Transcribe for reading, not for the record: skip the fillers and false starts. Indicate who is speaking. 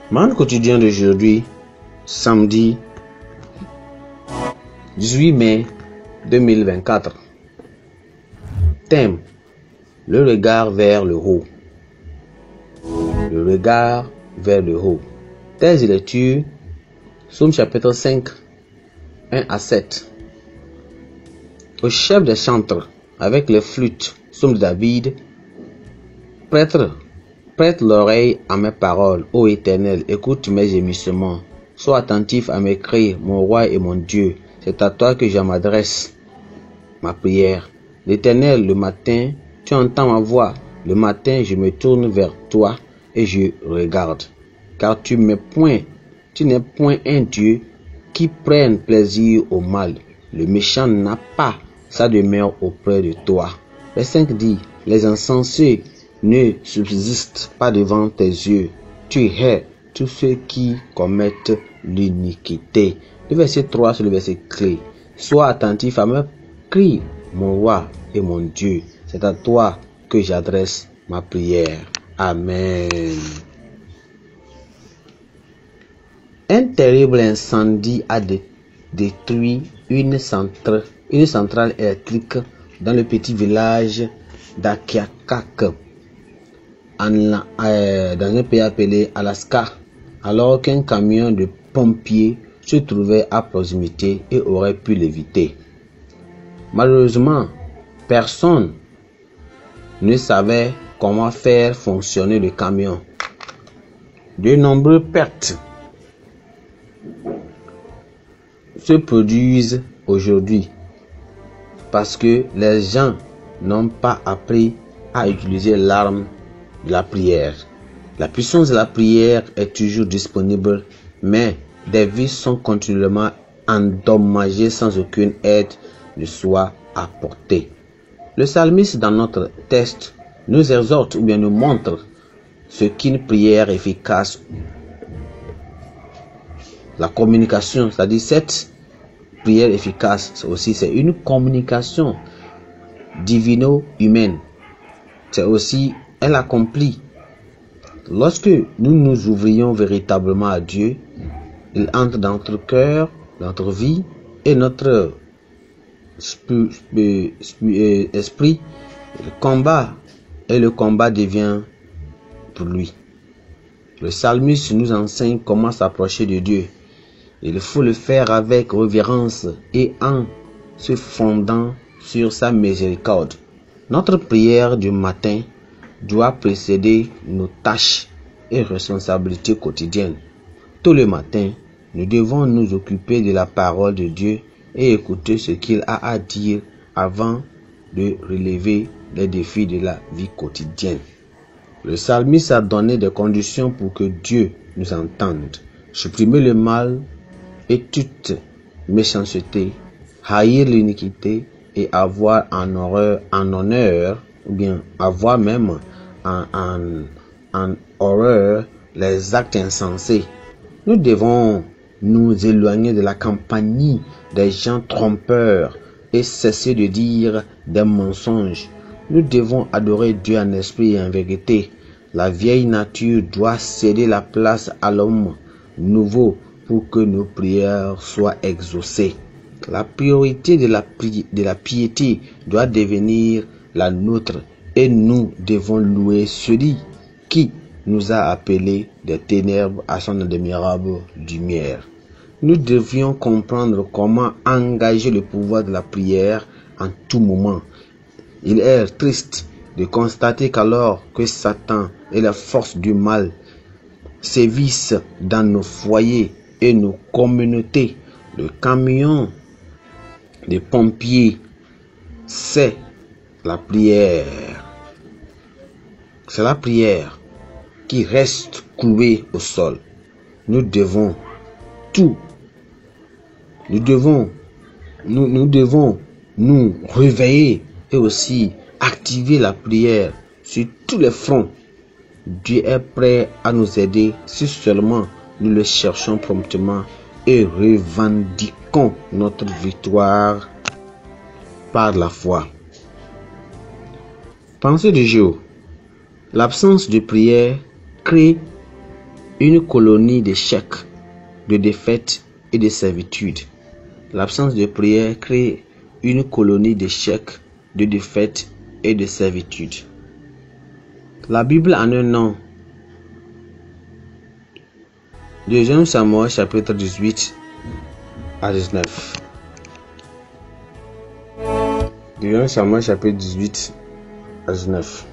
Speaker 1: Monde quotidien d'aujourd'hui, samedi 18 mai 2024. Thème: le regard vers le haut. Le regard vers le haut. Thèse de lecture: Psaume chapitre 5, 1 à 7. Au chef des chantres, avec les flûtes, Psaume de David. Prête l'oreille à mes paroles, ô Éternel, écoute mes gémissements. Sois attentif à mes cris, mon roi et mon Dieu. C'est à toi que je m'adresse ma prière. L'Éternel, le matin, tu entends ma voix. Le matin, je me tourne vers toi et je regarde. Car tu n'es point un Dieu qui prenne plaisir au mal. Le méchant n'a pas sa demeure auprès de toi. Verset 5 dit: les insensés ne subsistent pas devant tes yeux. Tu hais tous ceux qui commettent l'iniquité. Le verset 3, c'est le verset clé. Sois attentif à mes cris, mon roi et mon Dieu. C'est à toi que j'adresse ma prière. Amen. Un terrible incendie a détruit une centrale électrique dans le petit village d'Akiakak, dans un pays appelé Alaska, alors qu'un camion de pompiers se trouvait à proximité et aurait pu l'éviter. Malheureusement, personne ne savait comment faire fonctionner le camion. De nombreuses pertes se produisent aujourd'hui parce que les gens n'ont pas appris à utiliser l'arme de la prière. La puissance de la prière est toujours disponible, mais des vies sont continuellement endommagées sans aucune aide ne soit apportée. Le psalmiste dans notre texte nous exhorte ou bien nous montre ce qu'une prière efficace. La communication, c'est-à-dire cette prière efficace, c'est une communication divino-humaine. C'est aussi, elle accomplit. Lorsque nous nous ouvrions véritablement à Dieu, il entre dans notre cœur, notre vie et notre esprit. Le combat devient pour lui. Le psalmiste nous enseigne comment s'approcher de Dieu. Il faut le faire avec révérence et en se fondant sur sa miséricorde. Notre prière du matin doit précéder nos tâches et responsabilités quotidiennes. Tout le matin, nous devons nous occuper de la parole de Dieu et écouter ce qu'il a à dire avant de relever les défis de la vie quotidienne. Le psalmiste a donné des conditions pour que Dieu nous entende. Supprimer le mal et toute méchanceté, haïr l'iniquité et avoir en honneur, ou bien avoir même en horreur les actes insensés. Nous devons nous éloigner de la compagnie des gens trompeurs et cesser de dire des mensonges. Nous devons adorer Dieu en esprit et en vérité. La vieille nature doit céder la place à l'homme nouveau pour que nos prières soient exaucées. La priorité de la piété doit devenir la nôtre et nous devons louer celui qui nous a appelés des ténèbres à son admirable lumière. Nous devions comprendre comment engager le pouvoir de la prière en tout moment. Il est triste de constater qu'alors que Satan et la force du mal sévissent dans nos foyers et nos communautés, le camion des pompiers, c'est la prière. C'est la prière qui reste clouée au sol. Nous devons nous réveiller et aussi activer la prière sur tous les fronts. Dieu est prêt à nous aider si seulement nous le cherchons promptement et revendiquons notre victoire par la foi. Pensée du jour. L'absence de prière crée une colonie d'échecs, de défaites et de servitude. L'absence de prière crée une colonie d'échecs, de défaites et de servitude. La Bible en un nom. 2 Samuel chapitre 18 à 19. 2 Samuel chapitre 18 à 19.